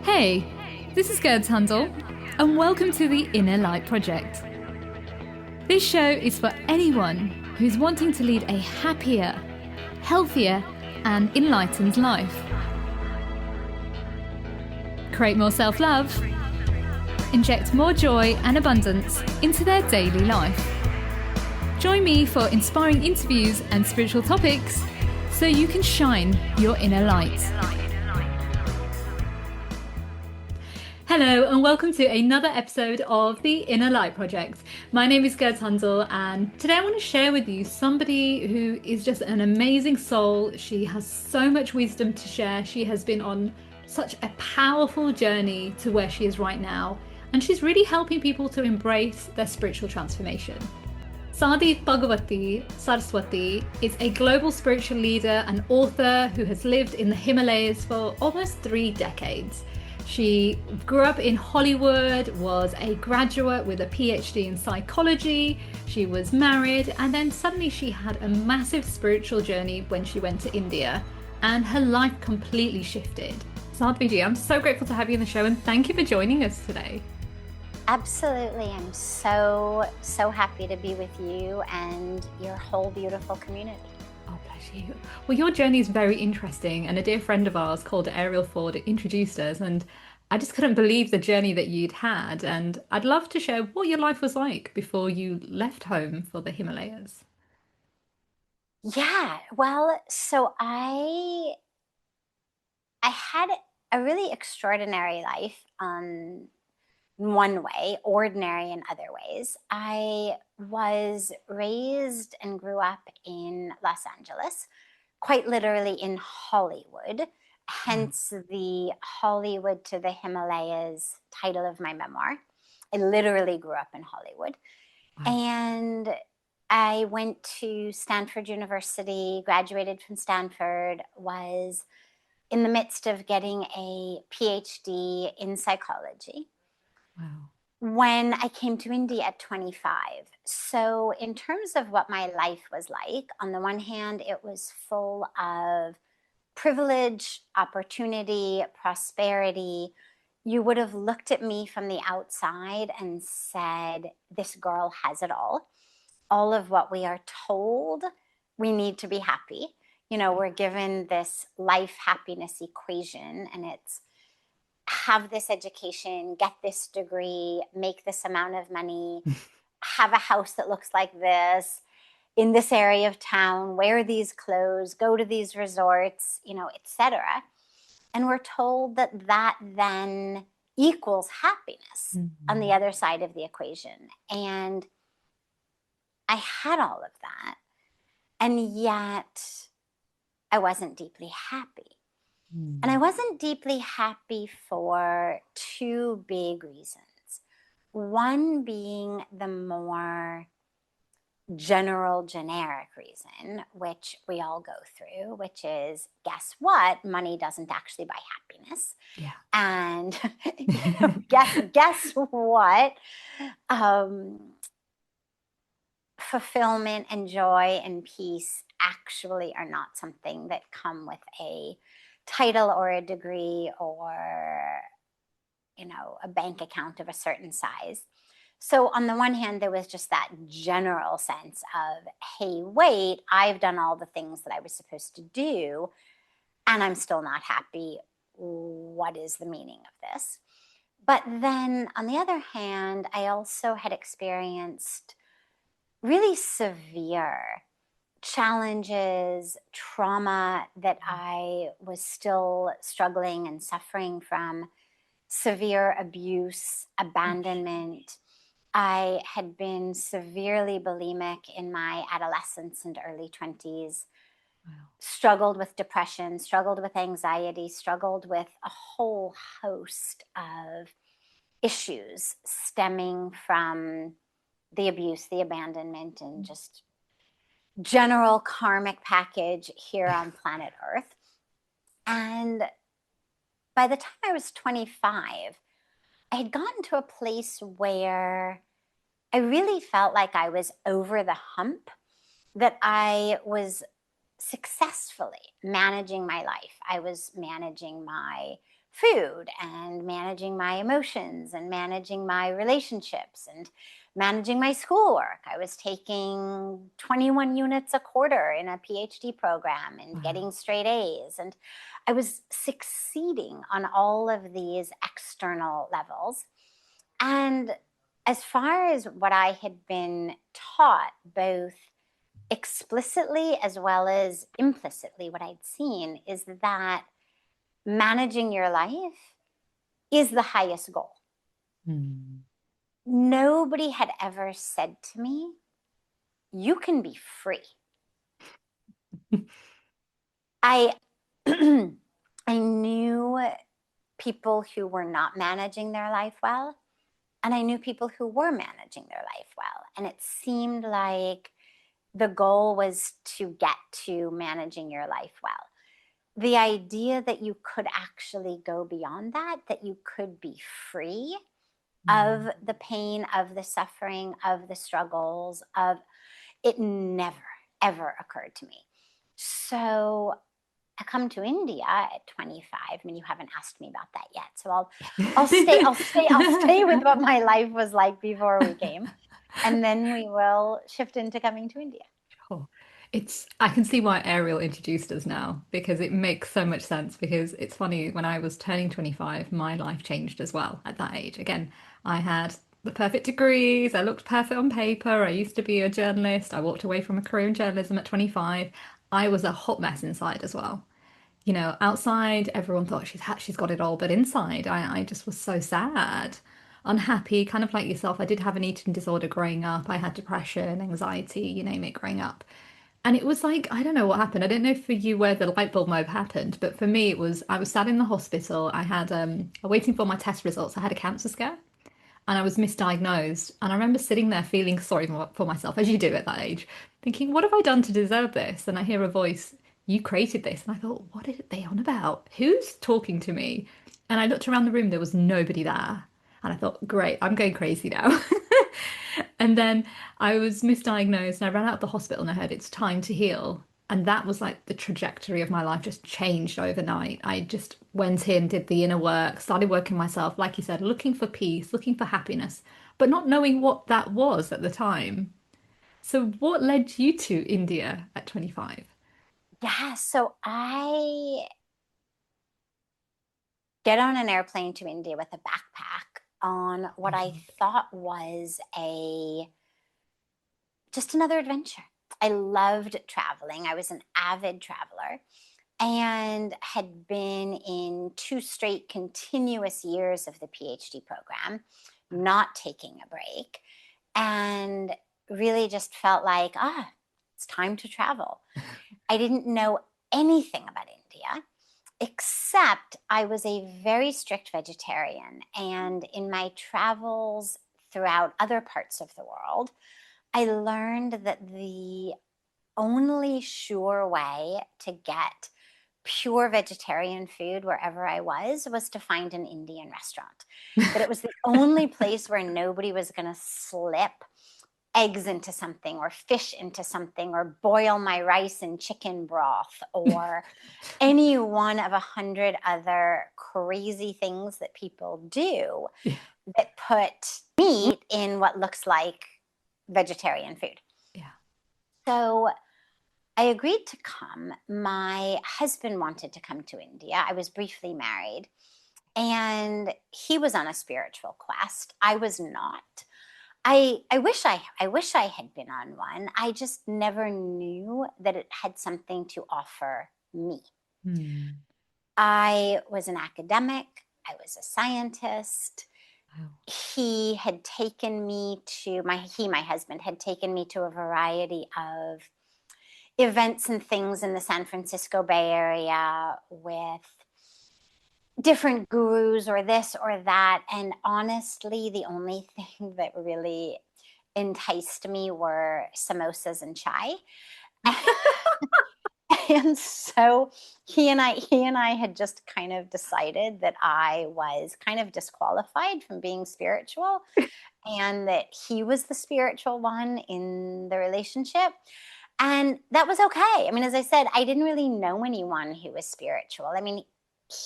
Hey, this is Gurds Hundal, and welcome to the Inner Light Project. This show is for anyone who's wanting to lead a happier, healthier, and enlightened life. Create more self-love, inject more joy and abundance into their daily life. Join me for inspiring interviews and spiritual topics so you can shine your inner light. Hello and welcome to another episode of the Inner Light Project. My name is Gurds Hundal and today I want to share with you somebody who is just an amazing soul. She has so much wisdom to share. She has been on such a powerful journey to where she is right now, and she's really helping people to embrace their spiritual transformation. Sadhviji Saraswati is a global spiritual leader and author who has lived in the Himalayas for almost 3 decades. She grew up in Hollywood, was a graduate with a PhD in psychology. She was married, and then suddenly she had a massive spiritual journey when she went to India, and her life completely shifted. Sadhviji, I'm so grateful to have you on the show, and thank you for joining us today. Absolutely. I'm so happy to be with you and your whole beautiful community. Oh, bless you. Well, your journey is very interesting, and a dear friend of ours called Ariel Ford introduced us, and I just couldn't believe the journey that you'd had, and I'd love to share what your life was like before you left home for the Himalayas. Yeah, well, so I had a really extraordinary life in one way, ordinary in other ways. I was raised and grew up in Los Angeles, quite literally in Hollywood, hence the Hollywood to the Himalayas title of my memoir. I literally grew up in Hollywood. Wow. And I went to Stanford University, graduated from Stanford, was in the midst of getting a PhD in psychology Wow. when I came to India at 25. So in terms of what my life was like, on the one hand, it was full of privilege, opportunity, prosperity. You would have looked at me from the outside and said, this girl has it all. All of what we are told, we need to be happy. You know, we're given this life happiness equation, and it's have this education, get this degree, make this amount of money, have a house that looks like this, in this area of town, wear these clothes, go to these resorts, you know, etc. And we're told that that then equals happiness on the other side of the equation. And I had all of that, and yet I wasn't deeply happy. And I wasn't deeply happy for 2 big reasons. One being the more general, generic reason, which we all go through, which is, guess what? Money doesn't actually buy happiness. Yeah. And guess what? Fulfillment and joy and peace actually are not something that come with a title or a degree or, you know, a bank account of a certain size. So on the one hand, there was just that general sense of, hey, wait, I've done all the things that I was supposed to do, and I'm still not happy. What is the meaning of this? But then on the other hand, I also had experienced really severe challenges, trauma that I was still struggling and suffering from, severe abuse, abandonment. I had been severely bulimic in my adolescence and early 20s, struggled with depression, struggled with anxiety, struggled with a whole host of issues stemming from the abuse, the abandonment, and just general karmic package here on planet Earth. And by the time I was 25, I had gotten to a place where I really felt like I was over the hump, that I was successfully managing my life. I was managing my food and managing my emotions and managing my relationships and managing my schoolwork. I was taking 21 units a quarter in a PhD program and getting straight A's. And I was succeeding on all of these external levels. And as far as what I had been taught, both explicitly as well as implicitly, what I'd seen is that managing your life is the highest goal. Nobody had ever said to me, you can be free. I I knew people who were not managing their life well, and I knew people who were managing their life well. And it seemed like the goal was to get to managing your life well. The idea that you could actually go beyond that, that you could be free of the pain, of the suffering, of the struggles, of it never, ever occurred to me. So I come to India at 25. I mean, you haven't asked me about that yet. So I'll stay with what my life was like before we came. And then we will shift into coming to India. Oh, I can see why Ariel introduced us now because it makes so much sense. Because it's funny, when I was turning 25, my life changed as well at that age. Again, I had the perfect degrees, I looked perfect on paper, I used to be a journalist, I walked away from a career in journalism at 25. I was a hot mess inside as well. Outside, everyone thought she's got it all, but inside, I just was so sad, unhappy, kind of like yourself. I did have an eating disorder growing up. I had depression, anxiety, you name it, growing up. And it was like, I don't know what happened. I don't know for you where the light bulb moment happened, but for me, it was I was sat in the hospital. I had waiting for my test results. I had a cancer scare and I was misdiagnosed. And I remember sitting there feeling sorry for myself, as you do at that age, thinking, what have I done to deserve this? And I hear a voice, you created this. And I thought, what are they on about? Who's talking to me? And I looked around the room, there was nobody there. And I thought, great, I'm going crazy now. And then I was misdiagnosed and I ran out of the hospital and I heard it's time to heal. And that was like the trajectory of my life just changed overnight. I just went in, did the inner work, started working myself, like you said, looking for peace, looking for happiness, but not knowing what that was at the time. So, what led you to India at 25? Yeah, so I get on an airplane to India with a backpack on what I thought was just another adventure. I loved traveling. I was an avid traveler and had been in 2 straight continuous years of the PhD program, not taking a break, and really just felt like, it's time to travel. I didn't know anything about India, except I was a very strict vegetarian. And in my travels throughout other parts of the world, I learned that the only sure way to get pure vegetarian food wherever I was to find an Indian restaurant. That it was the only place where nobody was going to slip eggs into something or fish into something or boil my rice in chicken broth or any one of 100 other crazy things that people do that put meat in what looks like vegetarian food. Yeah. So I agreed to come. My husband wanted to come to India. I was briefly married and he was on a spiritual quest. I was not. I wish I had been on one. I just never knew that it had something to offer me. I was an academic. I was a scientist. Wow. He had taken me to my husband had taken me to a variety of events and things in the San Francisco Bay Area with different gurus or this or that. And honestly, the only thing that really enticed me were samosas and chai. And so he and I had just kind of decided that I was kind of disqualified from being spiritual and that he was the spiritual one in the relationship. And that was okay. I mean, as I said, I didn't really know anyone who was spiritual. I mean,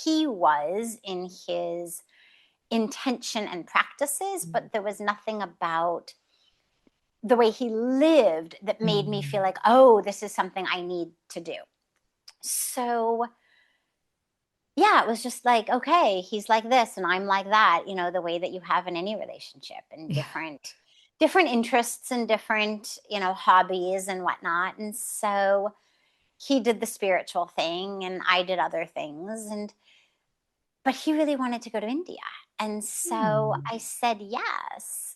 he was in his intention and practices, but there was nothing about the way he lived that made me feel like, oh, this is something I need to do. So yeah, it was just like, okay, he's like this and I'm like that, the way that you have in any relationship, and Yeah. different interests and different, hobbies and whatnot. And so he did the spiritual thing and I did other things. But he really wanted to go to India. And so I said yes,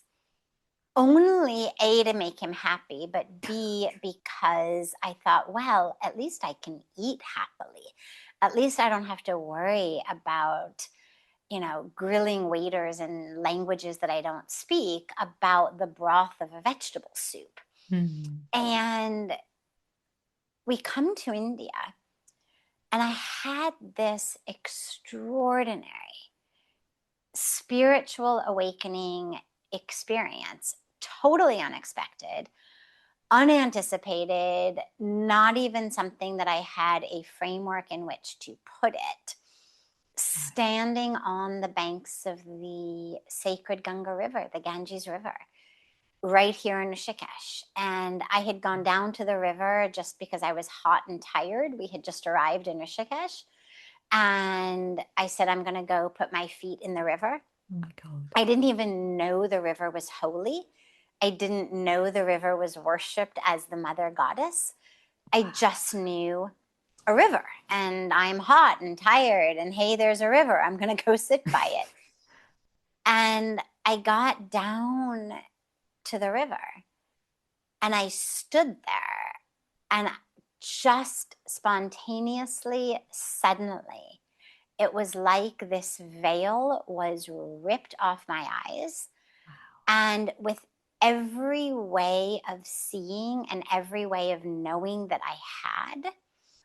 only A, to make him happy, but B, because I thought, well, at least I can eat happily. At least I don't have to worry about, grilling waiters in languages that I don't speak about the broth of a vegetable soup. Mm. And we come to India, and I had this extraordinary spiritual awakening experience, totally unexpected, unanticipated, not even something that I had a framework in which to put it. Standing on the banks of the sacred Ganga River, the Ganges River, right here in Rishikesh. And I had gone down to the river just because I was hot and tired. We had just arrived in Rishikesh. And I said, I'm going to go put my feet in the river. Oh my God. I didn't even know the river was holy. I didn't know the river was worshipped as the mother goddess. I just knew a river, and I'm hot and tired, and hey, there's a river. I'm going to go sit by it. And I got down to the river and I stood there, and just spontaneously, suddenly, it was like this veil was ripped off my eyes. And with every way of seeing and every way of knowing that I had,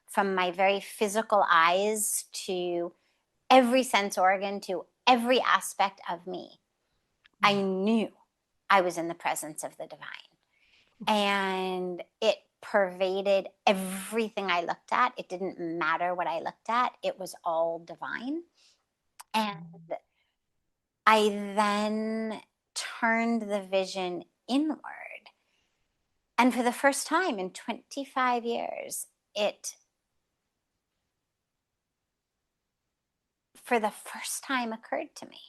from my very physical eyes to every sense organ to every aspect of me, I knew I was in the presence of the divine. And it pervaded everything I looked at. It didn't matter what I looked at, it was all divine. And I then turned the vision inward. And for the first time in 25 years, it, for the first time, occurred to me.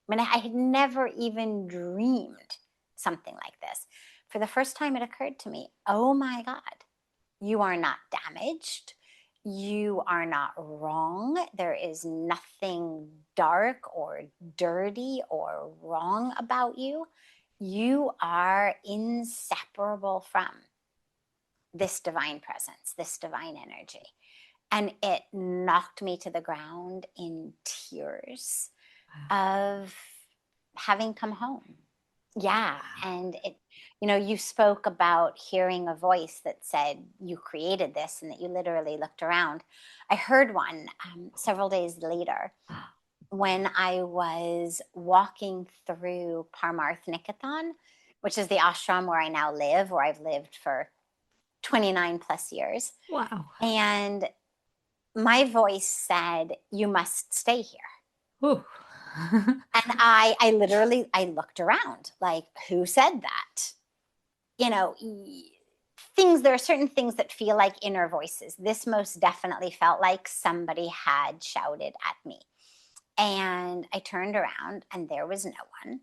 I mean, I had never even dreamed something like this. For the first time, it occurred to me, oh my God, you are not damaged. You are not wrong. There is nothing dark or dirty or wrong about you. You are inseparable from this divine presence, this divine energy. And it knocked me to the ground in tears of having come home. Yeah. And it, you spoke about hearing a voice that said you created this and that you literally looked around. I heard one several days later when I was walking through Parmarth Nikatan, which is the ashram where I now live, where I've lived for 29 plus years. Wow. And my voice said, you must stay here. Oh. And I literally, I looked around like, who said that? There are certain things that feel like inner voices. This most definitely felt like somebody had shouted at me. And I turned around and there was no one.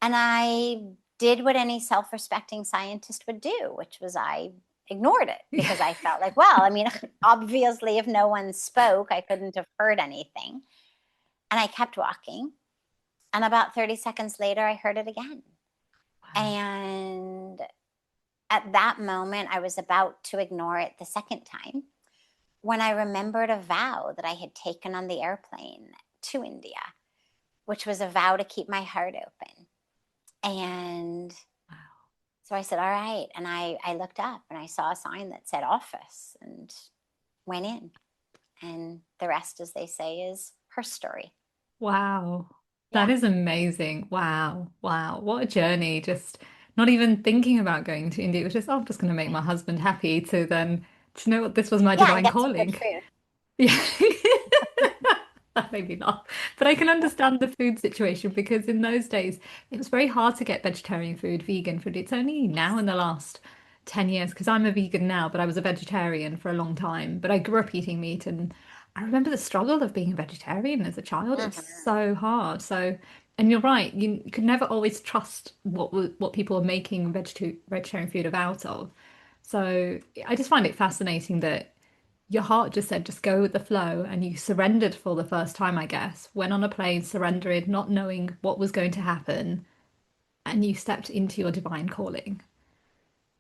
And I did what any self-respecting scientist would do, which was I ignored it because I felt like, well, I mean, obviously, if no one spoke, I couldn't have heard anything. And I kept walking. And about 30 seconds later, I heard it again. Wow. And at that moment, I was about to ignore it the second time when I remembered a vow that I had taken on the airplane to India, which was a vow to keep my heart open. And so I said, all right. And I looked up and I saw a sign that said office and went in. And the rest, as they say, is her story. Wow. That Yeah. is amazing. Wow. Wow. What a journey. Just not even thinking about going to India. It was just, oh, I'm just going to make my husband happy to then to know what this was my Yeah, and divine get some good calling. food. Yeah. That made me laugh. But I can understand the food situation because in those days it was very hard to get vegetarian food, vegan food. It's only now in the last 10 years because I'm a vegan now, but I was a vegetarian for a long time. But I grew up eating meat and I remember the struggle of being a vegetarian as a child. It was Mhm. so hard. So, and you're right, you could never always trust what people are making vegetarian food out of. So I just find it fascinating that your heart just said, just go with the flow, and you surrendered for the first time, I guess. Went on a plane, surrendered, not knowing what was going to happen, and you stepped into your divine calling.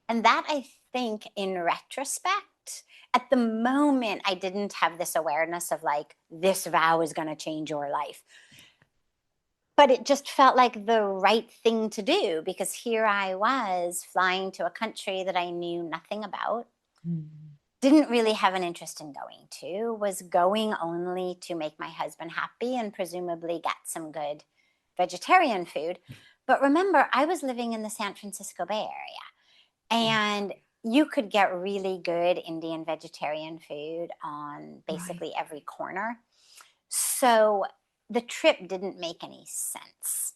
And that, I think, in retrospect, at the moment, I didn't have this awareness of like, this vow is going to change your life. But it just felt like the right thing to do because here I was flying to a country that I knew nothing about, Mm. didn't really have an interest in going to, was going only to make my husband happy and presumably get some good vegetarian food. But remember, I was living in the San Francisco Bay Area and you could get really good Indian vegetarian food on Right. basically every corner. So the trip didn't make any sense.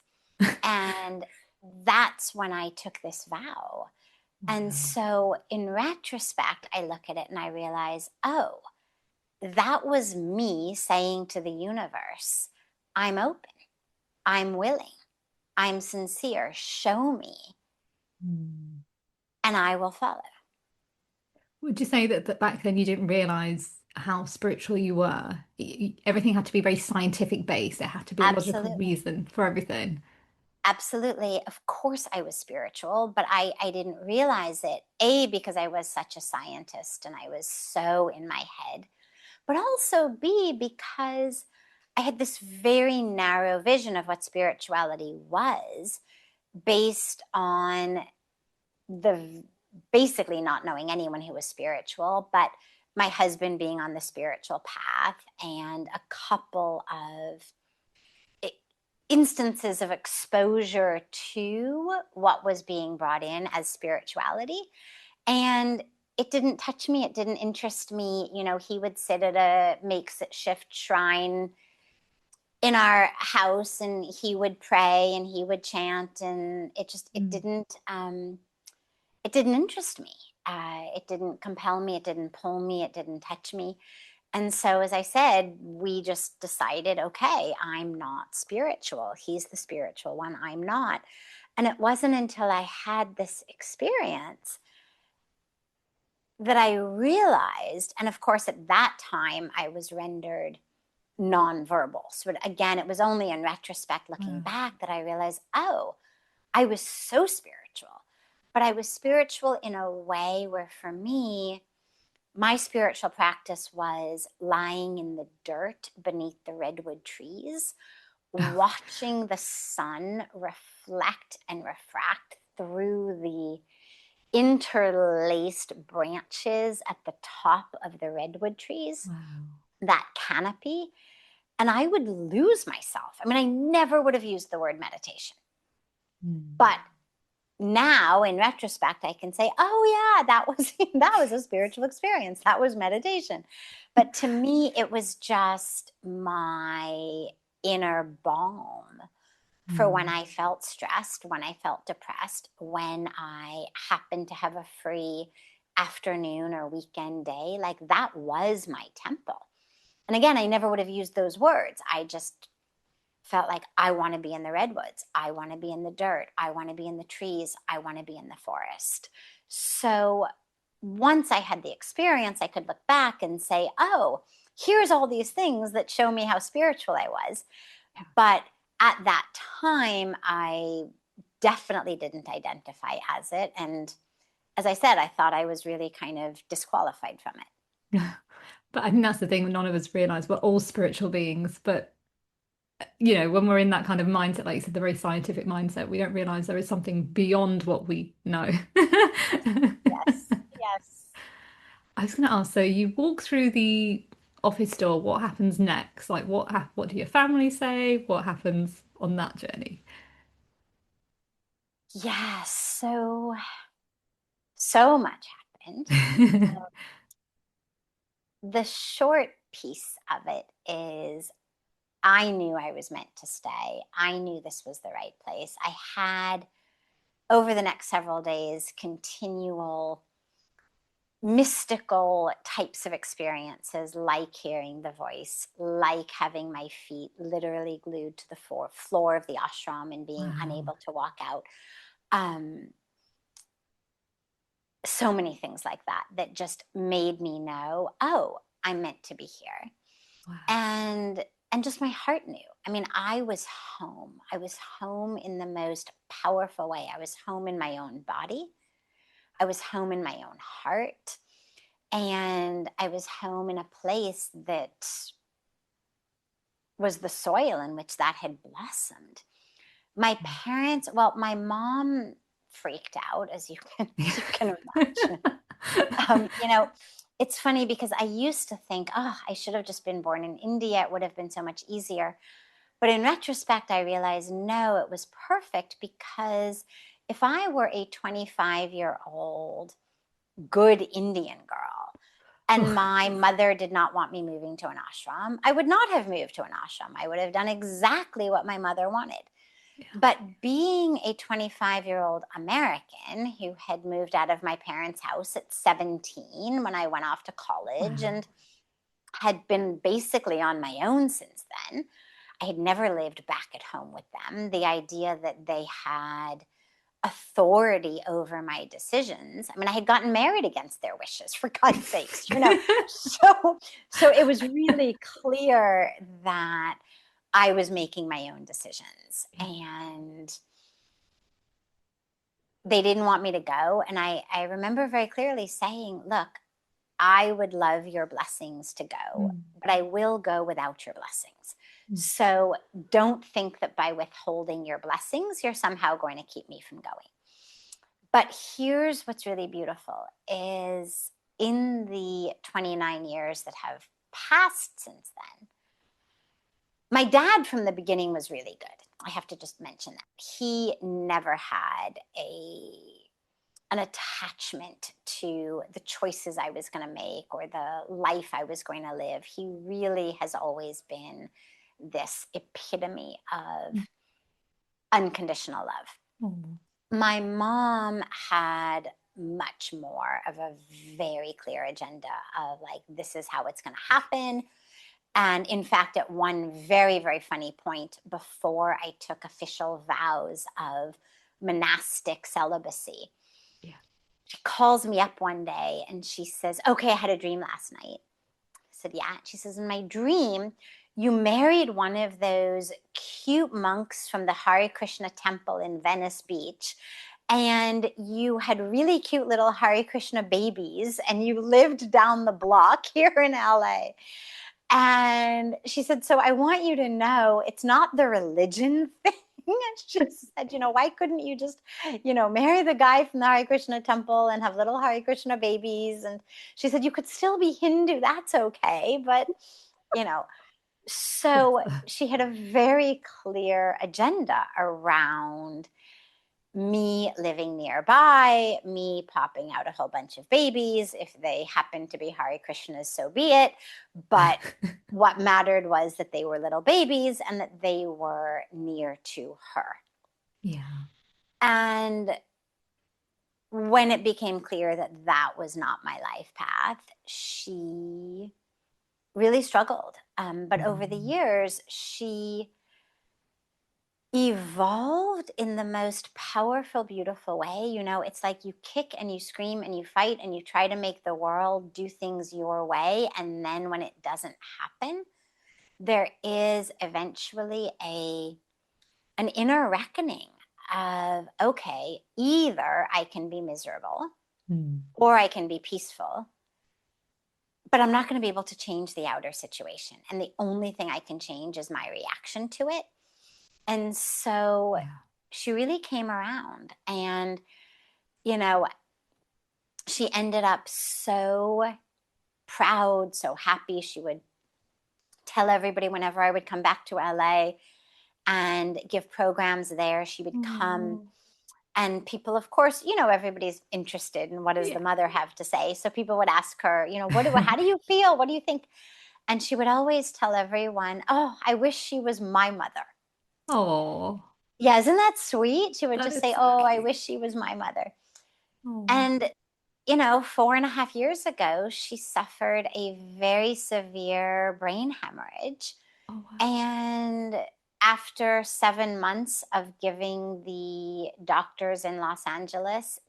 And that's when I took this vow. And Wow. so in retrospect, I look at it and I realize, oh, that was me saying to the universe, I'm open, I'm willing, I'm sincere, show me, Mm. and I will follow. Would you say that back then you didn't realize how spiritual you were? Everything had to be very scientific based. There had to be a logical Absolutely. reason for everything. Absolutely. Of course, I was spiritual, but I didn't realize it. A, because I was such a scientist and I was so in my head, but also B, because I had this very narrow vision of what spirituality was based on the basically not knowing anyone who was spiritual, but my husband being on the spiritual path and a couple of instances of exposure to what was being brought in as spirituality. And it didn't touch me. It didn't interest me. You know, he would sit at a makeshift shrine in our house and he would pray and he would chant and Mm. it didn't interest me. It didn't compel me. It didn't pull me. It didn't touch me. And so, as I said, we just decided, okay, I'm not spiritual. He's the spiritual one. I'm not. And it wasn't until I had this experience that I realized, and of course, at that time, I was rendered nonverbal. So, again, it was only in retrospect, looking Wow. back, that I realized, oh, I was so spiritual. But I was spiritual in a way where, for me, my spiritual practice was lying in the dirt beneath the redwood trees, watching the sun reflect and refract through the interlaced branches at the top of the redwood trees, Wow. that canopy. And I would lose myself. I mean, I never would have used the word meditation. Mm. But now in retrospect I can say, oh yeah, that was that was a spiritual experience, that was meditation. But to me it was just my inner balm for when Mm. I felt stressed, when I felt depressed, when I happened to have a free afternoon or weekend day. Like, that was my temple. And again, I never would have used those words. I just felt like, I want to be in the redwoods. I want to be in the dirt. I want to be in the trees. I want to be in the forest. So once I had the experience, I could look back and say, oh, here's all these things that show me how spiritual I was. Yeah. But at that time, I definitely didn't identify as it. And as I said, I thought I was really kind of disqualified from it. But I think that's the thing that none of us realize. We're all spiritual beings, but when we're in that kind of mindset, like you said, the very scientific mindset, we don't realize there is something beyond what we know. Yes, yes. I was going to ask, so you walk through the office door, what happens next? Like what do your family say? What happens on that journey? Yes. So much happened. The short piece of it is I knew I was meant to stay. I knew this was the right place. I had, over the next several days, continual mystical types of experiences, like hearing the voice, like having my feet literally glued to the floor of the ashram and being Wow. unable to walk out. So many things like that that just made me know, oh, I'm meant to be here. Wow. And just my heart knew. I mean, I was home. I was home in the most powerful way. I was home in my own body. I was home in my own heart. And I was home in a place that was the soil in which that had blossomed. My parents, well, my mom freaked out, as you can imagine. It's funny because I used to think, oh, I should have just been born in India. It would have been so much easier. But in retrospect, I realized, no, it was perfect, because if I were a 25-year-old good Indian girl and my mother did not want me moving to an ashram, I would not have moved to an ashram. I would have done exactly what my mother wanted. Yeah. But being a 25-year-old American who had moved out of my parents' house at 17 when I went off to college, and had been basically on my own since then, I had never lived back at home with them. The idea that they had authority over my decisions. I mean, I had gotten married against their wishes, for God's sakes, So it was really clear that I was making my own decisions, and they didn't want me to go. And I remember very clearly saying, look, I would love your blessings to go, but I will go without your blessings. So don't think that by withholding your blessings, you're somehow going to keep me from going. But here's what's really beautiful is, in the 29 years that have passed since then, my dad from the beginning was really good. I have to just mention that. He never had an attachment to the choices I was going to make or the life I was going to live. He really has always been this epitome of unconditional love. My mom had much more of a very clear agenda of, like, this is how it's going to happen. And in fact, at one very, very funny point before I took official vows of monastic celibacy, she calls me up one day and she says, okay, I had a dream last night. I said, yeah. She says, in my dream, you married one of those cute monks from the Hare Krishna temple in Venice Beach, and you had really cute little Hare Krishna babies, and you lived down the block here in LA. And she said, so I want you to know it's not the religion thing. She said, why couldn't you just, marry the guy from the Hare Krishna temple and have little Hare Krishna babies? And she said, you could still be Hindu. That's okay. But, so she had a very clear agenda around me living nearby, me popping out a whole bunch of babies. If they happened to be Hare Krishnas, so be it. But what mattered was that they were little babies and that they were near to her. Yeah. And when it became clear that that was not my life path, she really struggled. But over the years, she evolved in the most powerful, beautiful way. It's like you kick and you scream and you fight and you try to make the world do things your way. And then when it doesn't happen, there is eventually an inner reckoning of, okay, either I can be miserable or I can be peaceful, but I'm not going to be able to change the outer situation. And the only thing I can change is my reaction to it. And so she really came around, and, she ended up so proud, so happy. She would tell everybody whenever I would come back to LA and give programs there, she would come. And people, of course, everybody's interested in what does the mother have to say. So people would ask her, how do you feel? What do you think? And she would always tell everyone, "Oh, I wish she was my mother." Oh, Yeah, isn't that sweet? She would that just is say, so "Oh, I cute. wish she was my mother." Oh, And, 4.5 years ago, she suffered a very severe brain hemorrhage. oh wow. And after 7 months of giving the doctors in Los Angeles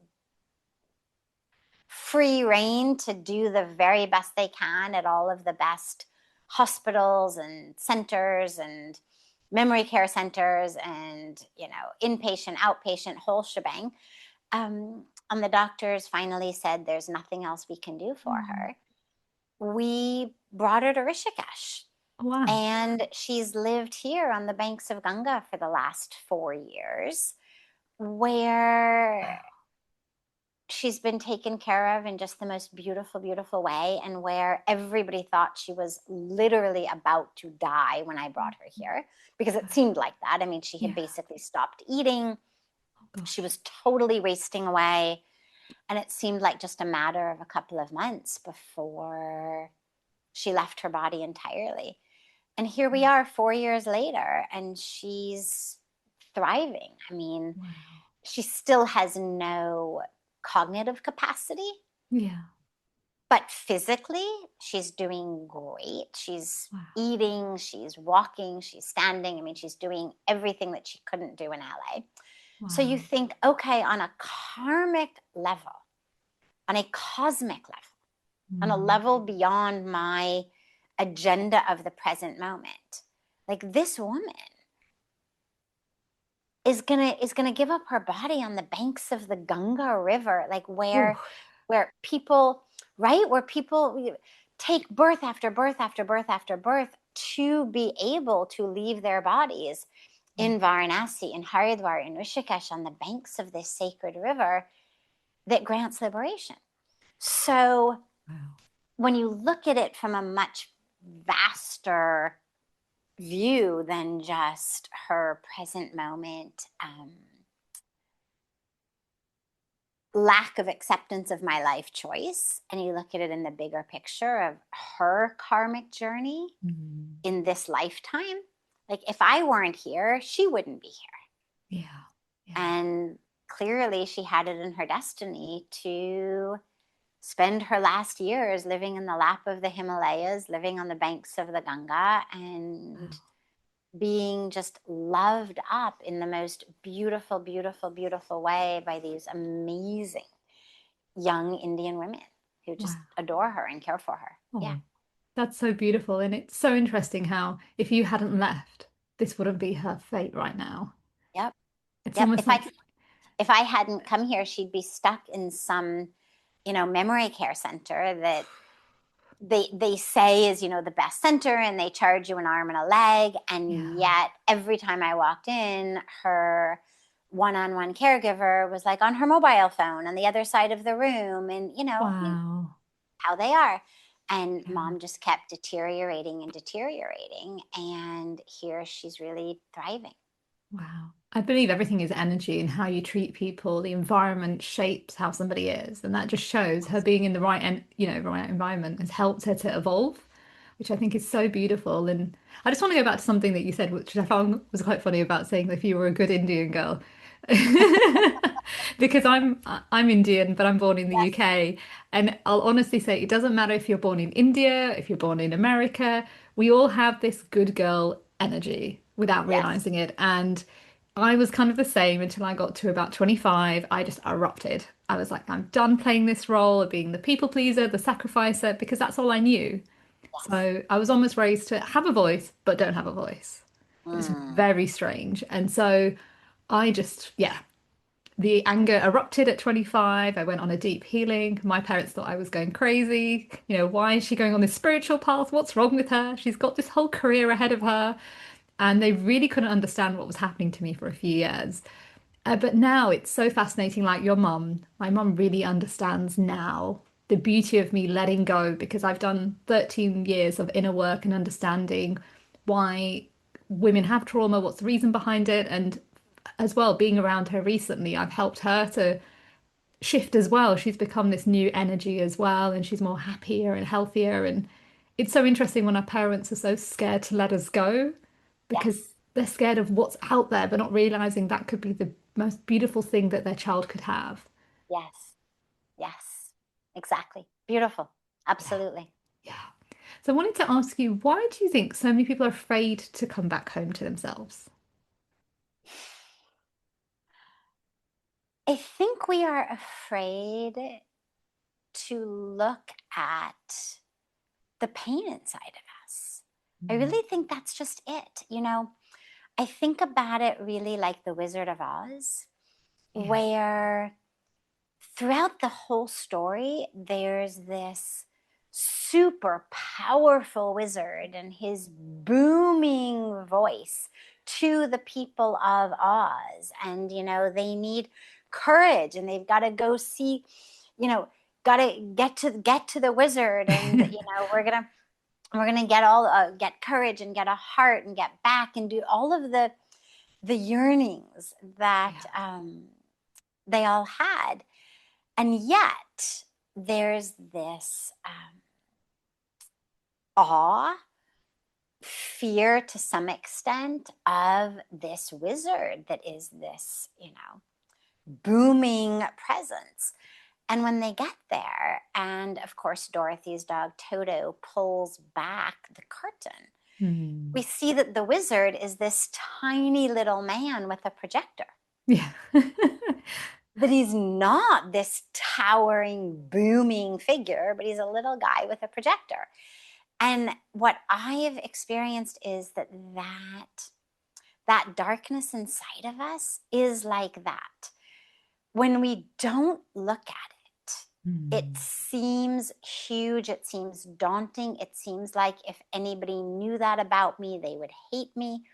free reign to do the very best they can at all of the best hospitals and centers and memory care centers and inpatient, outpatient, whole shebang. And the doctors finally said there's nothing else we can do for Mm. her. We brought her to Rishikesh, Wow. and she's lived here on the banks of Ganga for the last 4 years, where Wow. she's been taken care of in just the most beautiful, beautiful way, and where everybody thought she was literally about to die when I brought her here, because it Wow. seemed like that. I mean, she had Yeah. basically stopped eating. Oh She gosh. was totally wasting away. And it seemed like just a matter of a couple of months before she left her body entirely. And here we are 4 years later, and she's thriving. I mean, Wow. she still has no cognitive capacity, Yeah. but physically, she's doing great. She's Wow. eating, she's walking, she's standing. I mean, she's doing everything that she couldn't do in LA. So you Wow. think, okay, on a karmic level, on a cosmic level, on a Mm. level beyond my agenda of the present moment, like, this woman is gonna give up her body on the banks of the Ganga River, like, Ooh. where people, right, where people take birth after birth after birth after birth to be able to leave their bodies Mm. in Varanasi, in Haridwar, in Rishikesh, on the banks of this sacred river that grants liberation. So Wow. when you look at it from a much vaster view than just her present moment, lack of acceptance of my life choice, and you look at it in the bigger picture of her karmic journey Mm. in this lifetime, like, if I weren't here, she wouldn't be here. Yeah. Yeah. And clearly she had it in her destiny to spend her last years living in the lap of the Himalayas, living on the banks of the Ganga, and Wow. being just loved up in the most beautiful, beautiful, beautiful way by these amazing young Indian women who just Wow. adore her and care for her. Yeah. Oh, that's so beautiful. And it's so interesting how if you hadn't left, this wouldn't be her fate right now. Yep. It's Yep. almost like, If I hadn't come here, she'd be stuck in some, memory care center that they say is, the best center, and they charge you an arm and a leg. And yeah. yet every time I walked in, her one-on-one caregiver was like on her mobile phone on the other side of the room, and Wow. how they are. And Yeah. mom just kept deteriorating and deteriorating, and here she's really thriving. Wow. I believe everything is energy and how you treat people, the environment shapes how somebody is. And that just shows her being in the right and right environment has helped her to evolve, which I think is so beautiful. And I just want to go back to something that you said, which I found was quite funny about saying if you were a good Indian girl. Because I'm Indian, but I'm born in the Yes. UK. And I'll honestly say it doesn't matter if you're born in India, if you're born in America, we all have this good girl energy without Yes. realizing it. And I was kind of the same until I got to about 25. I just erupted. I was like, I'm done playing this role of being the people pleaser, the sacrificer, because that's all I knew. Yes. So I was almost raised to have a voice, but don't have a voice. It was Mm. very strange. And so I just, yeah, the anger erupted at 25. I went on a deep healing. My parents thought I was going crazy. Why is she going on this spiritual path? What's wrong with her? She's got this whole career ahead of her. And they really couldn't understand what was happening to me for a few years. But now it's so fascinating, like your mum. My mum really understands now the beauty of me letting go because I've done 13 years of inner work and understanding why women have trauma, what's the reason behind it, and as well, being around her recently, I've helped her to shift as well. She's become this new energy as well, and she's more happier and healthier. And It's so interesting when our parents are so scared to let us go because Yes, they're scared of what's out there, but not realizing that could be the most beautiful thing that their child could have. yes, yes, exactly. Beautiful. Yeah, Absolutely. yeah. So I wanted to ask you, why do you think so many people are afraid to come back home to themselves? I think we are afraid to look at the pain inside of us. I Mm. really think that's just it. I think about it really like the Wizard of Oz, Yeah. where throughout the whole story, there's this super powerful wizard and his booming voice to the people of Oz. And, they need courage and they've got to go see, you know, got to get to the wizard and we're gonna get courage and get a heart and get back and do all of the yearnings that Yeah. they all had. And yet there's this awe, fear to some extent of this wizard that is this, booming presence. And when they get there, and of course, Dorothy's dog Toto pulls back the curtain, we Mm. see that the wizard is this tiny little man with a projector. Yeah. That he's not this towering, booming figure, but he's a little guy with a projector. And what I have experienced is that darkness inside of us is like that. When we don't look at it Mm. seems huge. It seems daunting. It seems like if anybody knew that about me, they would hate me.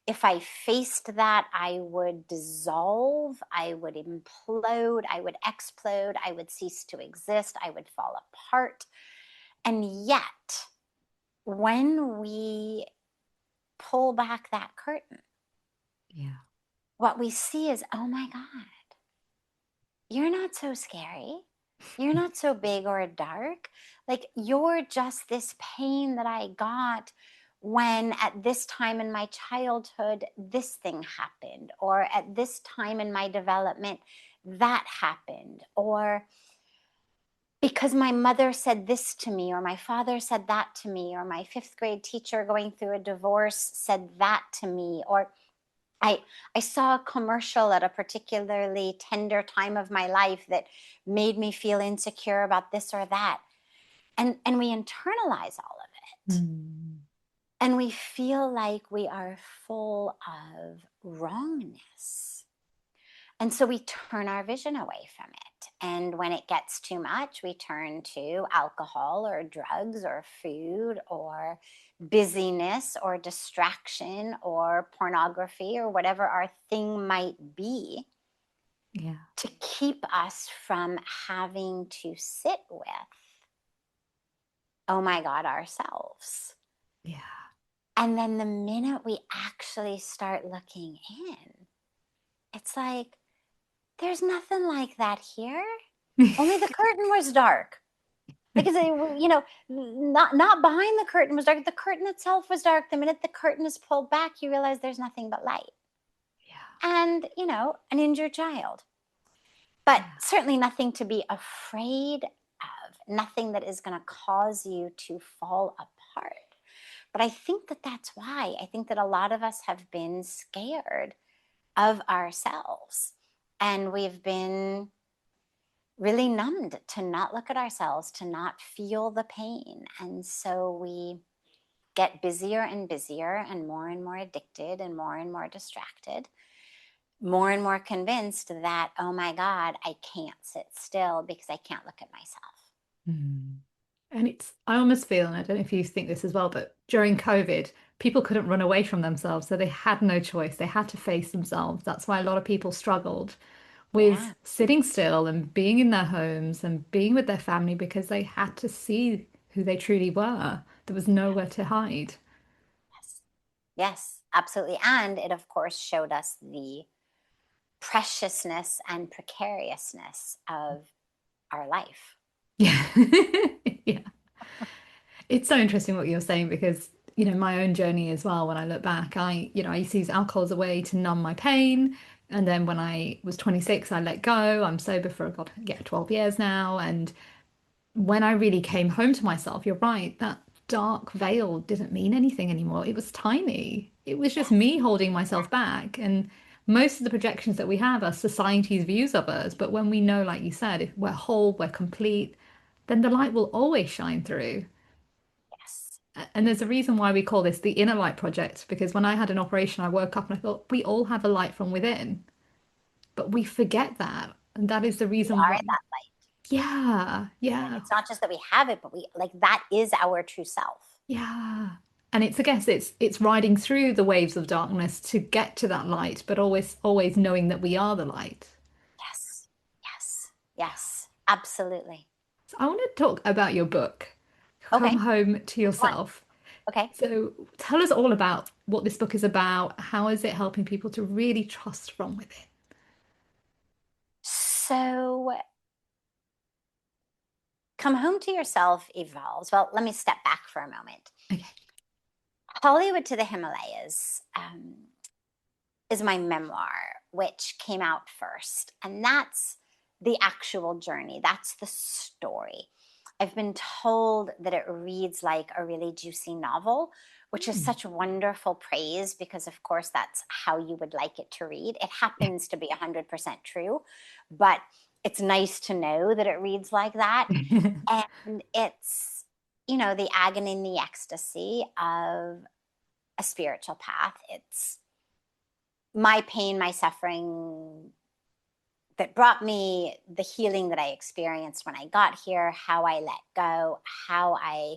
If I faced that, I would dissolve, I would implode, I would explode, I would cease to exist, I would fall apart. And yet, when we pull back that curtain, Yeah. what we see is, oh my God, you're not so scary. You're not so big or dark. Like, you're just this pain that I got when at this time in my childhood, this thing happened, or at this time in my development, that happened, or because my mother said this to me, or my father said that to me, or my fifth grade teacher going through a divorce said that to me, or I I saw a commercial at a particularly tender time of my life that made me feel insecure about this or that. And we internalize all of it. Mm. And we feel like we are full of wrongness. And so we turn our vision away from it. And when it gets too much, we turn to alcohol or drugs or food or busyness or distraction or pornography or whatever our thing might be Yeah. to keep us from having to sit with, oh my God, ourselves. Yeah. And then the minute we actually start looking in, it's like, there's nothing like that here. Only the curtain was dark. Like, not behind the curtain was dark. The curtain itself was dark. The minute the curtain is pulled back, you realize there's nothing but light. Yeah. And, an injured child. But Yeah. certainly nothing to be afraid of, nothing that is going to cause you to fall apart. But I think that that's why. I think that a lot of us have been scared of ourselves. And we've been really numbed to not look at ourselves, to not feel the pain. And so we get busier and busier and more addicted and more distracted, more and more convinced that, oh my God, I can't sit still because I can't look at myself. Mm. And I almost feel, and I don't know if you think this as well, but during COVID, people couldn't run away from themselves. So they had no choice. They had to face themselves. That's why a lot of people struggled with Yeah. sitting still and being in their homes and being with their family because they had to see who they truly were. There was nowhere to hide. Yes. Yes, absolutely. And it, of course, showed us the preciousness and precariousness of our life. Yeah. Yeah. It's so interesting what you're saying because, my own journey as well, when I look back, I used to use alcohol as a way to numb my pain. And then when I was 26, I let go. I'm sober for, God, yeah, 12 years now. And when I really came home to myself, you're right, that dark veil didn't mean anything anymore. It was tiny. It was just Yes. me holding myself back. And most of the projections that we have are society's views of us. But when we know, like you said, if we're whole, we're complete, then the light will always shine through. Yes. And there's a reason why we call this the inner light project, because when I had an operation, I woke up and I thought, we all have a light from within, but we forget that. And that is the We reason are why, that light. yeah, Like yeah, it's not just that we have it, but we like that is our true self. yeah. And it's, I guess it's riding through the waves of darkness to get to that light, but always knowing that we are the light. Yes. Yes. Yes. Absolutely. So I want to talk about your book, Come Okay. Home to Which one? Yourself. Okay. So tell us all about what this book is about. How is it helping people to really trust from within? So come home to yourself evolves. Well, let me step back for a moment. Okay. Hollywood to the Himalayas is my memoir, which came out first. And that's the actual journey, that's the story. I've been told that it reads like a really juicy novel, which is Hmm. such wonderful praise because, of course, that's how you would like it to read. It happens to be 100% true, but it's nice to know that it reads like that. And it's, the agony and the ecstasy of a spiritual path. It's my pain, my suffering that brought me the healing that I experienced when I got here, how I let go, how I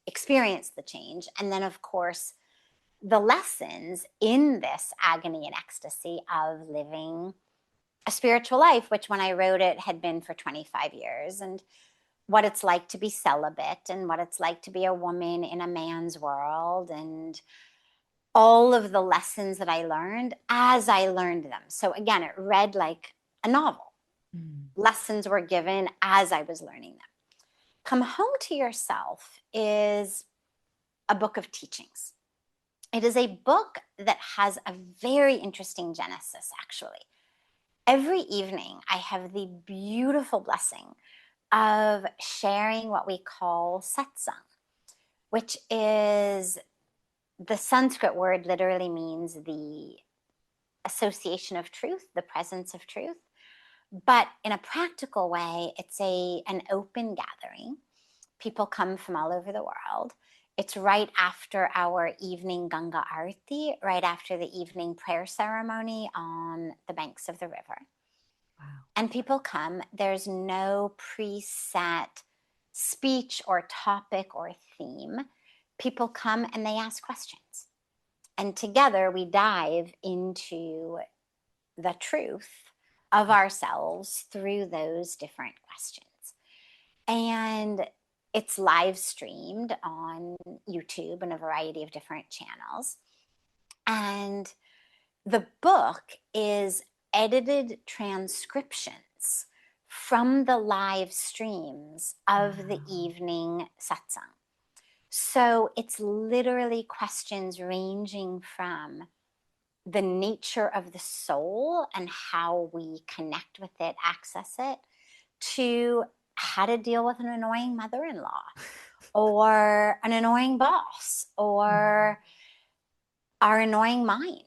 experienced the change. And then, of course, the lessons in this agony and ecstasy of living a spiritual life, which when I wrote it had been for 25 years, and what it's like to be celibate and what it's like to be a woman in a man's world and all of the lessons that I learned as I learned them. So again, it read like a novel. Mm. Lessons were given as I was learning them. Come Home to Yourself is a book of teachings. It is a book that has a very interesting genesis, actually. Every evening, I have the beautiful blessing of sharing what we call satsang, which is the Sanskrit word literally means the association of truth, the presence of truth. But in a practical way, it's an open gathering. People come from all over the world. It's right after our evening Ganga Arati, right after the evening prayer ceremony on the banks of the river. Wow. And people come. There's no preset speech or topic or theme. People come and they ask questions. And together we dive into the truth of ourselves through those different questions. And it's live streamed on YouTube and a variety of different channels. And the book is edited transcriptions from the live streams of the Wow. evening satsang. So it's literally questions ranging from the nature of the soul and how we connect with it, access it, to how to deal with an annoying mother in law or an annoying boss Mm. or our annoying mind.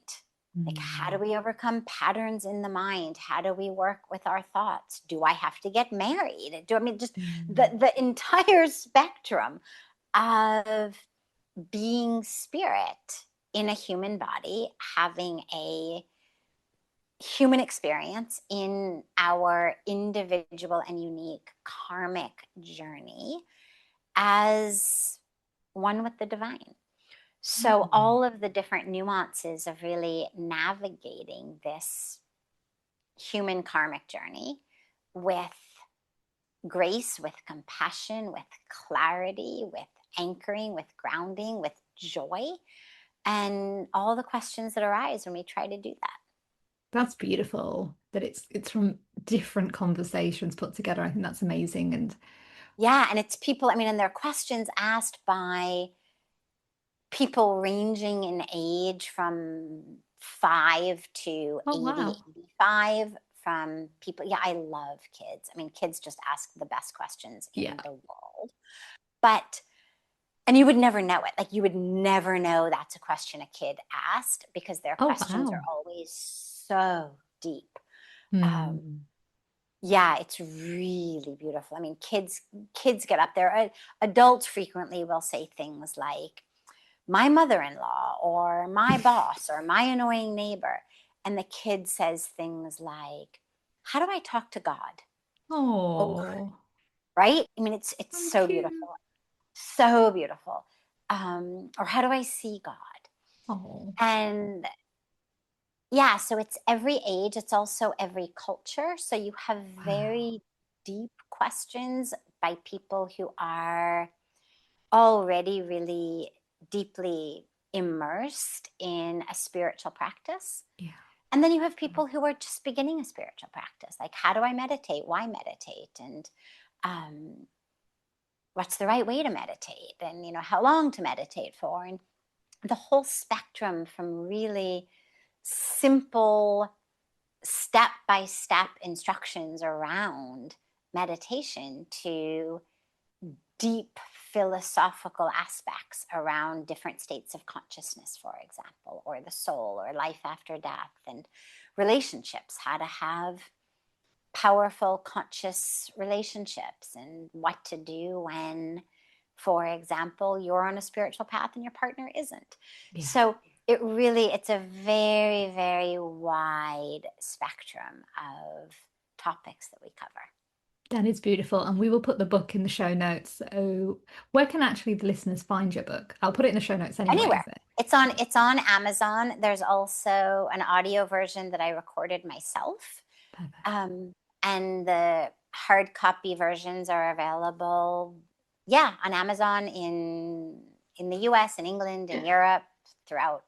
Like, how do Mm. we overcome patterns in the mind? How do we work with our thoughts? Do I have to get married? Just Mm. the entire spectrum of being spirit in a human body, having a human experience in our individual and unique karmic journey as one with the divine. So, Mm. all of the different nuances of really navigating this human karmic journey with grace, with compassion, with clarity, with anchoring, with grounding, with joy, and all the questions that arise when we try to do that. That's beautiful that it's from different conversations put together. I think that's amazing. And Yeah, and it's people, I mean, and they're questions asked by people ranging in age from 5 to Oh 80, wow. 85, from people. Yeah, I love kids. I mean, kids just ask the best questions Yeah. in the world. But, and you would never know it. Like, you would never know that's a question a kid asked, because their Oh questions are wow. always so deep. Um, Hmm. yeah, it's really beautiful. I mean, kids get up there. Adults frequently will say things like, my mother-in-law or my boss or my annoying neighbor. And the kid says things like, how do I talk to God? Oh, Oh, right? I mean, it's so so cute. beautiful. So beautiful. Or how do I see God? Oh, And yeah, so it's every age, it's also every culture. So you have wow. very deep questions by people who are already really deeply immersed in a spiritual practice. Yeah. And then you have people who are just beginning a spiritual practice, like, how do I meditate? Why meditate? And um, what's the right way to meditate? And, how long to meditate for? And the whole spectrum, from really simple step by step instructions around meditation to deep philosophical aspects around different states of consciousness, for example, or the soul, or life after death, and relationships, how to have powerful conscious relationships, and what to do when, for example, you're on a spiritual path and your partner isn't. Yeah. So it's a very, very wide spectrum of topics that we cover. That is beautiful. And we will put the book in the show notes. So where can actually the listeners find your book? I'll put it in the show notes anyway. Anywhere. It's on Amazon. There's also an audio version that I recorded myself. Perfect. Um, and the hard copy versions are available, yeah, on Amazon in the US and England and Europe, throughout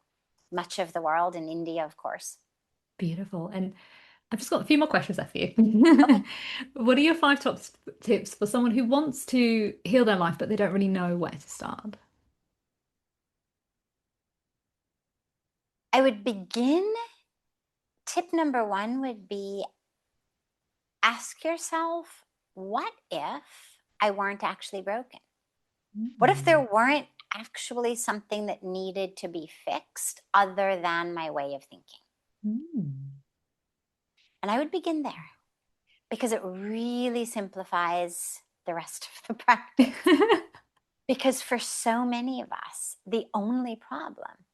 much of the world, and India, of course. Beautiful. And I've just got a few more questions left for you. Okay. What are your five top tips for someone who wants to heal their life, but they don't really know where to start? I would begin, tip number one would be, ask yourself, what if I weren't actually broken? What if there Mm. weren't actually something that needed to be fixed other than my way of thinking? Mm. And I would begin there, because it really simplifies the rest of the practice. Because for so many of us, the only problem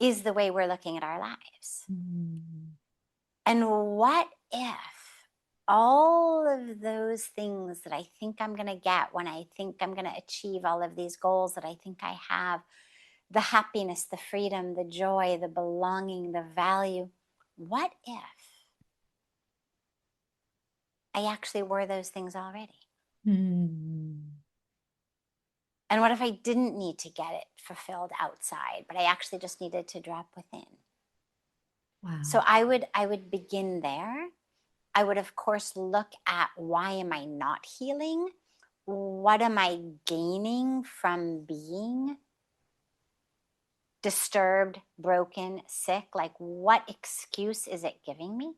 is the way we're looking at our lives. Mm. And what if all of those things that I think I'm going to get when I think I'm going to achieve all of these goals that I think I have, the happiness, the freedom, the joy, the belonging, the value, what if I actually were those things already? Mm. And what if I didn't need to get it fulfilled outside, but I actually just needed to drop within? So Wow. I would begin there. I would, of course, look at, why am I not healing? What am I gaining from being disturbed, broken, sick? Like, what excuse is it giving me?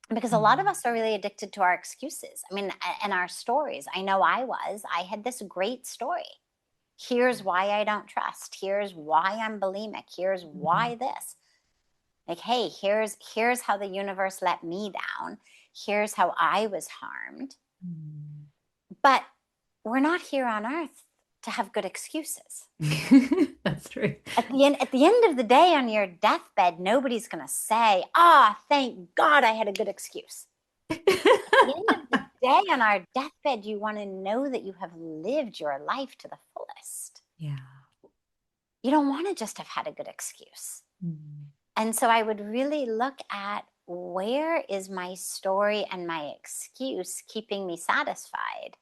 Because a lot of Mm. us are really addicted to our excuses. I mean, and our stories. I know I had this great story. Here's why I don't trust. Here's why I'm bulimic. Here's Mm. why this. Like, hey, here's how the universe let me down. Here's how I was harmed. Mm. But we're not here on earth to have good excuses. That's true. At the end of the day, on your deathbed, nobody's going to say, thank God I had a good excuse. At the end of the day, on our deathbed, you want to know that you have lived your life to the fullest. Yeah. You don't want to just have had a good excuse. Mm. And so I would really look at, where is my story and my excuse keeping me satisfied,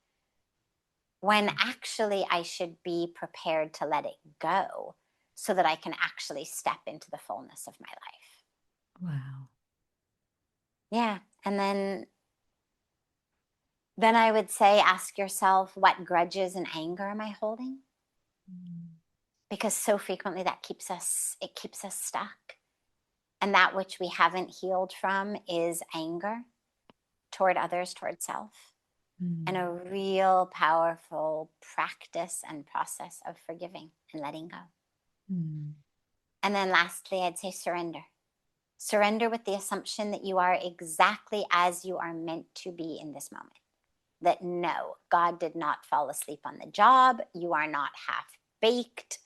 when actually I should be prepared to let it go, so that I can actually step into the fullness of my life. Wow. Yeah. And then Then I would say, ask yourself, what grudges and anger am I holding? Because so frequently it keeps us stuck. And that which we haven't healed from is anger toward others, toward self, and a real powerful practice and process of forgiving and letting go. And then lastly, I'd say surrender. Surrender with the assumption that you are exactly as you are meant to be in this moment. That no, God did not fall asleep on the job. You are not half-baked.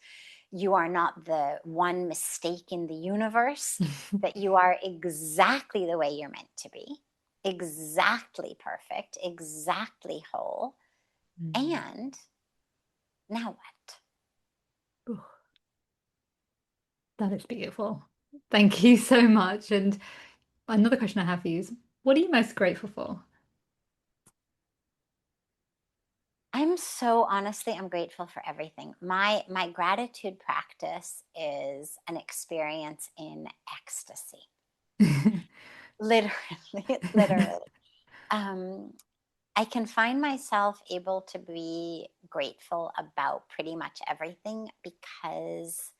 You are not the one mistake in the universe, that you are exactly the way you're meant to be, exactly perfect, exactly whole. And now what? Ooh, that is beautiful. Thank you so much. And another question I have for you is, what are you most grateful for? I'm grateful for everything. My gratitude practice is an experience in ecstasy. Literally, literally. I can find myself able to be grateful about pretty much everything because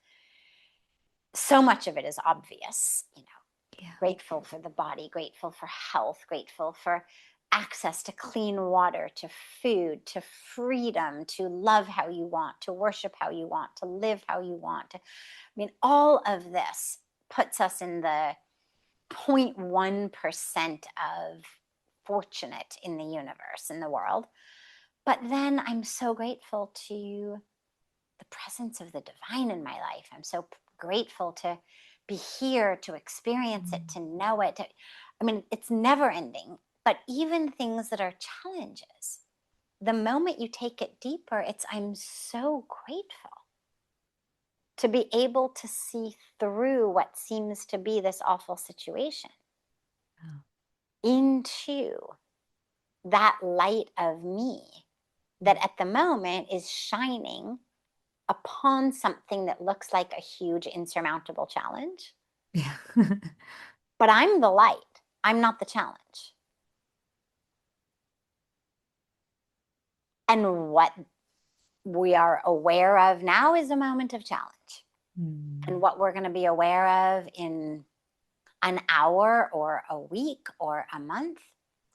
so much of it is obvious, Yeah. grateful for the body, grateful for health, grateful for access to clean water, to food, to freedom, to love how you want, to worship how you want, to live how you want. All of this puts us in the 0.1% of fortunate in the universe, in the world. But then I'm so grateful to the presence of the divine in my life. I'm so grateful to be here, to experience it, to know it. It's never ending. But even things that are challenges, the moment you take it deeper, I'm so grateful to be able to see through what seems to be this awful situation into that light of me that at the moment is shining upon something that looks like a huge insurmountable challenge. Yeah. But I'm the light. I'm not the challenge. And what we are aware of now is a moment of challenge. And what we're going to be aware of in an hour or a week or a month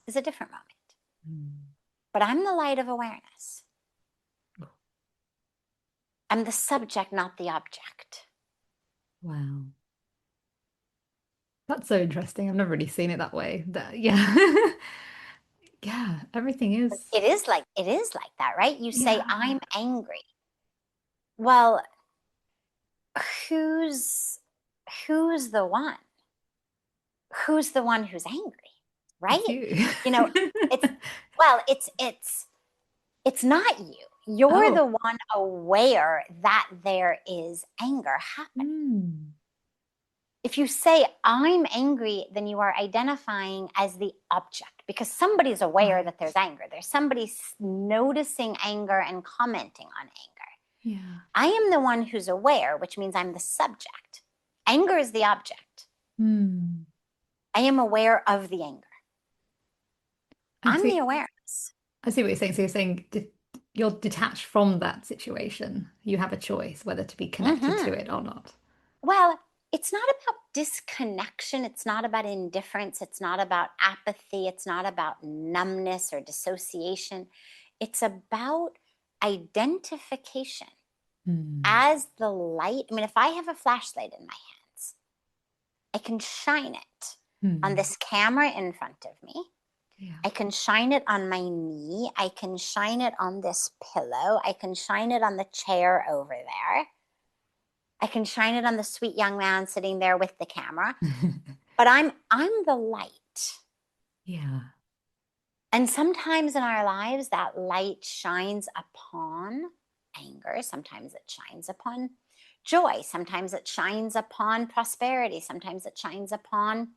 is a different moment. But I'm the light of awareness. I'm the subject, not the object. Wow. That's so interesting. I've never really seen it that way. Yeah. Yeah, everything is. It is like that, right? You say, Yeah. I'm angry. Well, who's the one? Who's the one who's angry, right? It's you. It's well, it's not you. You're Oh. the one aware that there is anger happening. If you say I'm angry, then you are identifying as the object because somebody's aware that there's anger. There's somebody noticing anger and commenting on anger. Yeah. I am the one who's aware, which means I'm the subject. Anger is the object. I am aware of the anger. I'm the awareness. I see what you're saying. So you're saying you're detached from that situation. You have a choice whether to be connected to it or not. Well, it's not about disconnection. It's not about indifference. It's not about apathy. It's not about numbness or dissociation. It's about identification as the light. If I have a flashlight in my hands, I can shine it on this camera in front of me. Yeah. I can shine it on my knee. I can shine it on this pillow. I can shine it on the chair over there. I can shine it on the sweet young man sitting there with the camera. But I'm the light. Yeah. And sometimes in our lives, that light shines upon anger. Sometimes it shines upon joy. Sometimes it shines upon prosperity. Sometimes it shines upon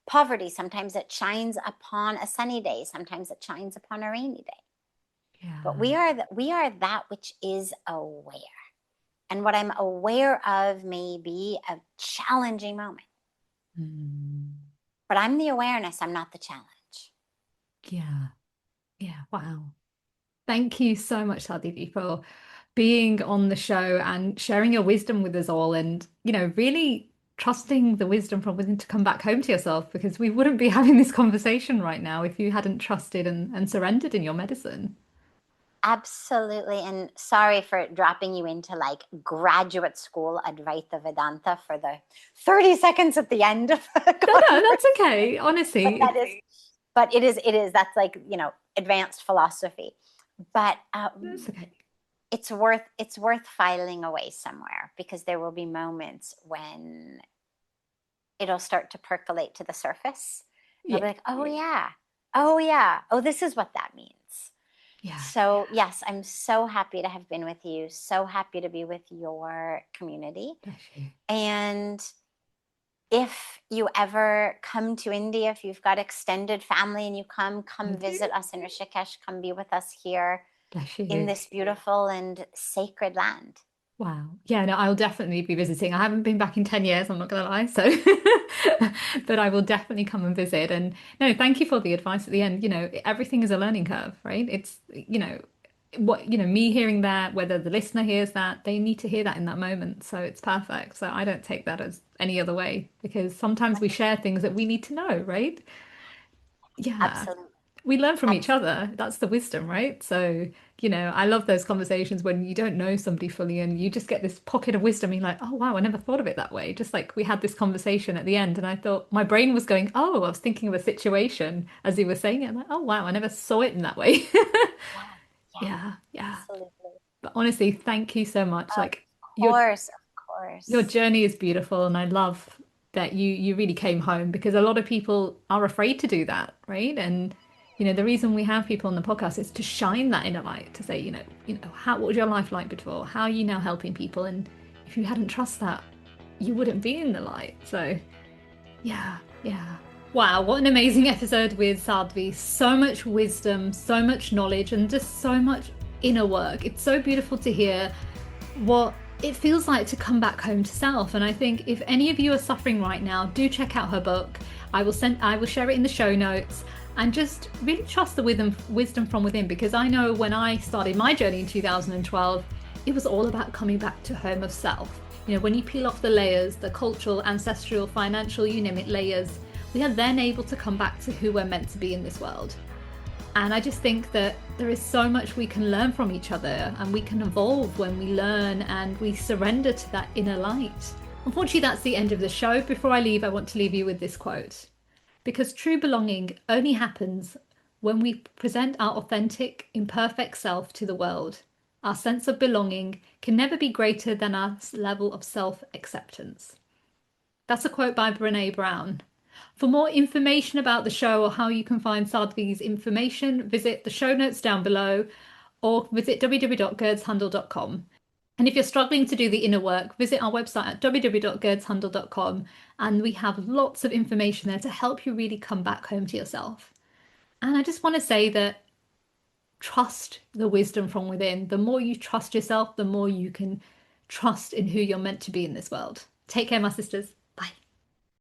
poverty. Sometimes it shines upon a sunny day. Sometimes it shines upon a rainy day. Yeah. But we are that which is aware. And what I'm aware of may be a challenging moment. But I'm the awareness. I'm not the challenge. Yeah. Yeah. Wow. Thank you so much, Sadhviji, for being on the show and sharing your wisdom with us all and, really trusting the wisdom from within to come back home to yourself because we wouldn't be having this conversation right now if you hadn't trusted and surrendered in your medicine. Absolutely. And sorry for dropping you into like graduate school Advaita Vedanta for the 30 seconds at the end of the No, no, that's conversation. okay. But Honestly, that is, but it is, that's like, advanced philosophy. But that's okay. it's worth filing away somewhere because there will be moments when it'll start to percolate to the surface. And I'll Yeah, be like, oh yeah, oh yeah, oh, this is what that means. yeah. So, yes, I'm so happy to have been with you, so happy to be with your community. Bless you. And if you ever come to India, if you've got extended family and you come I visit do. us in Rishikesh, come be with us here Bless in you. this beautiful and sacred land. Wow. Yeah, no, I'll definitely be visiting. I haven't been back in 10 years, I'm not gonna lie. So, but I will definitely come and visit. And no, thank you for the advice at the end. Everything is a learning curve, right? Me hearing that, whether the listener hears that, they need to hear that in that moment. So it's perfect. So I don't take that as any other way because sometimes we share things that we need to know, right? Yeah. Absolutely. We learn from each Absolutely. other. That's the wisdom, right? So, I love those conversations when you don't know somebody fully and you just get this pocket of wisdom. You're like, oh, wow, I never thought of it that way. Just like we had this conversation at the end, and I thought my brain was going, oh, I was thinking of a situation as you were saying it. I'm like, oh, wow, I never saw it in that way. Yeah. Yeah. Yeah, yeah. Absolutely. But honestly, thank you so much. Of Like your course. Of your course. journey is beautiful, and I love that you really came home because a lot of people are afraid to do that, right? And the reason we have people on the podcast is to shine that inner light, to say, how what was your life like before? How are you now helping people? And if you hadn't trust that, you wouldn't be in the light. So yeah, yeah. Wow, what an amazing episode with Sadhvi. So much wisdom, so much knowledge, and just so much inner work. It's so beautiful to hear what it feels like to come back home to self. And I think if any of you are suffering right now, do check out her book. I will share it in the show notes and just really trust the wisdom from within because I know when I started my journey in 2012, it was all about coming back to home of self. When you peel off the layers, the cultural, ancestral, financial, you name it, layers, we are then able to come back to who we're meant to be in this world. And I just think that there is so much we can learn from each other and we can evolve when we learn and we surrender to that inner light. Unfortunately, that's the end of the show. Before I leave, I want to leave you with this quote. Because true belonging only happens when we present our authentic, imperfect self to the world. Our sense of belonging can never be greater than our level of self-acceptance. That's a quote by Brene Brown. For more information about the show or how you can find Sadhvi's information, visit the show notes down below or visit www.gurdshandle.com. And if you're struggling to do the inner work, visit our website at www.gurdshandle.com and we have lots of information there to help you really come back home to yourself. And I just want to say that trust the wisdom from within. The more you trust yourself, the more you can trust in who you're meant to be in this world. Take care, my sisters.